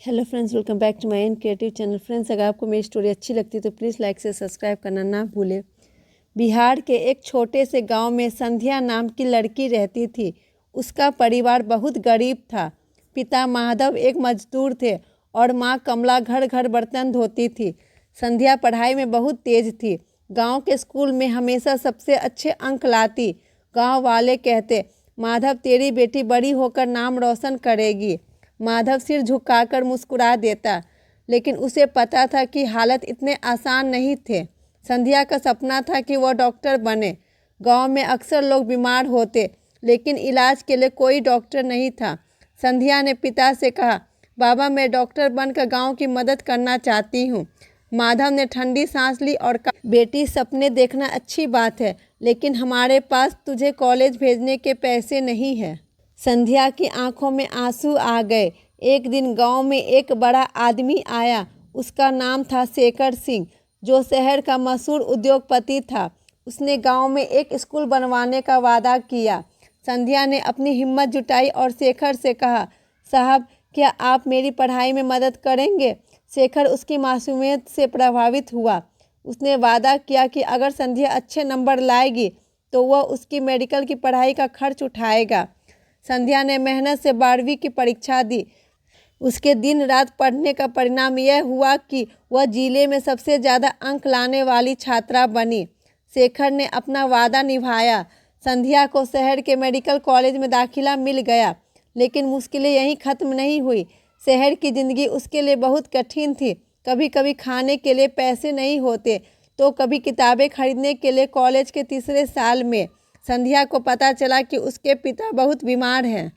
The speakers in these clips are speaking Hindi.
Hello friends, welcome back to my an creative channel. Friends, अगर आपको मेरी स्टोरी अच्छी लगती है तो प्लीज़ लाइक से सब्सक्राइब करना ना भूलें। बिहार के एक छोटे से गांव में संध्या नाम की लड़की रहती थी। उसका परिवार बहुत गरीब था। पिता माधव एक मजदूर थे और माँ कमला घर घर बर्तन धोती थी। संध्या पढ़ाई में बहुत तेज थी। गाँव के स्कूल में हमेशा सबसे अच्छे अंक लाती। गाँव वाले कहते, माधव तेरी बेटी बड़ी होकर नाम रोशन करेगी। माधव सिर झुकाकर मुस्कुरा देता, लेकिन उसे पता था कि हालत इतने आसान नहीं थे। संध्या का सपना था कि वह डॉक्टर बने। गांव में अक्सर लोग बीमार होते, लेकिन इलाज के लिए कोई डॉक्टर नहीं था। संध्या ने पिता से कहा, बाबा मैं डॉक्टर बनकर गांव की मदद करना चाहती हूँ। माधव ने ठंडी सांस ली और कहा, बेटी सपने देखना अच्छी बात है, लेकिन हमारे पास तुझे कॉलेज भेजने के पैसे नहीं हैं। संध्या की आंखों में आंसू आ गए। एक दिन गांव में एक बड़ा आदमी आया। उसका नाम था शेखर सिंह, जो शहर का मशहूर उद्योगपति था। उसने गांव में एक स्कूल बनवाने का वादा किया। संध्या ने अपनी हिम्मत जुटाई और शेखर से कहा, साहब क्या आप मेरी पढ़ाई में मदद करेंगे? शेखर उसकी मासूमियत से प्रभावित हुआ। उसने वादा किया कि अगर संध्या अच्छे नंबर लाएगी तो वह उसकी मेडिकल की पढ़ाई का खर्च उठाएगा। संध्या ने मेहनत से 12वीं की परीक्षा दी। उसके दिन रात पढ़ने का परिणाम यह हुआ कि वह जिले में सबसे ज़्यादा अंक लाने वाली छात्रा बनी। शेखर ने अपना वादा निभाया। संध्या को शहर के मेडिकल कॉलेज में दाखिला मिल गया, लेकिन मुश्किलें यहीं ख़त्म नहीं हुई। शहर की ज़िंदगी उसके लिए बहुत कठिन थी। कभी कभी खाने के लिए पैसे नहीं होते, तो कभी किताबें खरीदने के लिए कॉलेज के तीसरे साल में संध्या को पता चला कि उसके पिता बहुत बीमार हैं।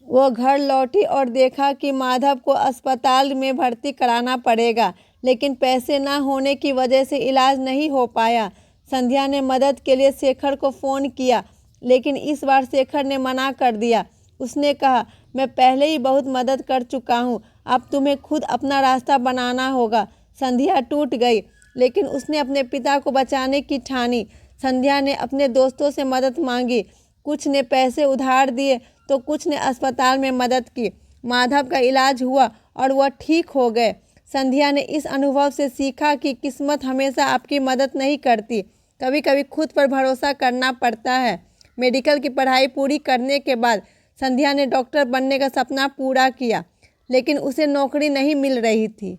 वो घर लौटी और देखा कि माधव को अस्पताल में भर्ती कराना पड़ेगा, लेकिन पैसे ना होने की वजह से इलाज नहीं हो पाया। संध्या ने मदद के लिए शेखर को फ़ोन किया, लेकिन इस बार शेखर ने मना कर दिया। उसने कहा, मैं पहले ही बहुत मदद कर चुका हूँ, अब तुम्हें खुद अपना रास्ता बनाना होगा। संध्या टूट गई, लेकिन उसने अपने पिता को बचाने की ठानी। संध्या ने अपने दोस्तों से मदद मांगी। कुछ ने पैसे उधार दिए तो कुछ ने अस्पताल में मदद की। माधव का इलाज हुआ और वह ठीक हो गए। संध्या ने इस अनुभव से सीखा कि किस्मत हमेशा आपकी मदद नहीं करती, कभी कभी खुद पर भरोसा करना पड़ता है। मेडिकल की पढ़ाई पूरी करने के बाद संध्या ने डॉक्टर बनने का सपना पूरा किया, लेकिन उसे नौकरी नहीं मिल रही थी।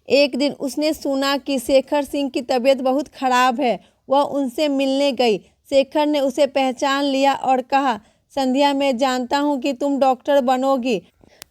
एक दिन उसने सुना कि शेखर सिंह की तबीयत बहुत खराब है। वह उनसे मिलने गई। शेखर ने उसे पहचान लिया और कहा, संध्या मैं जानता हूँ कि तुम डॉक्टर बनोगी,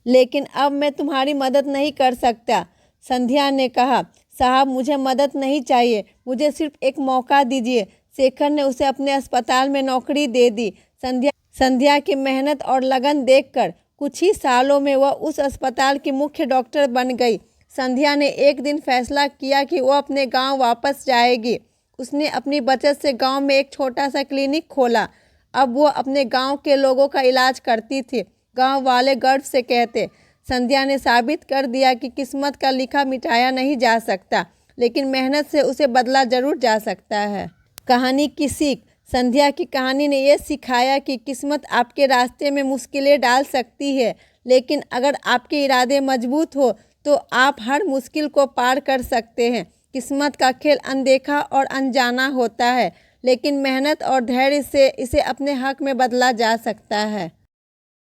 लेकिन अब मैं तुम्हारी मदद नहीं कर सकता। संध्या ने कहा, साहब मुझे मदद नहीं चाहिए, मुझे सिर्फ एक मौका दीजिए। शेखर ने उसे अपने अस्पताल में नौकरी दे दी। संध्या की मेहनत और लगन देखकर कुछ ही सालों में वह उस अस्पताल की मुख्य डॉक्टर बन गई। संध्या ने एक दिन फैसला किया कि वह अपने गांव वापस जाएगी। उसने अपनी बचत से गांव में एक छोटा सा क्लिनिक खोला। अब वो अपने गांव के लोगों का इलाज करती थी। गांव वाले गर्व से कहते, संध्या ने साबित कर दिया कि किस्मत का लिखा मिटाया नहीं जा सकता, लेकिन मेहनत से उसे बदला जरूर जा सकता है। कहानी की सीख। संध्या की कहानी ने यह सिखाया कि किस्मत आपके रास्ते में मुश्किलें डाल सकती है, लेकिन अगर आपके इरादे मजबूत हो तो आप हर मुश्किल को पार कर सकते हैं। किस्मत का खेल अनदेखा और अनजाना होता है, लेकिन मेहनत और धैर्य से इसे अपने हक में बदला जा सकता है।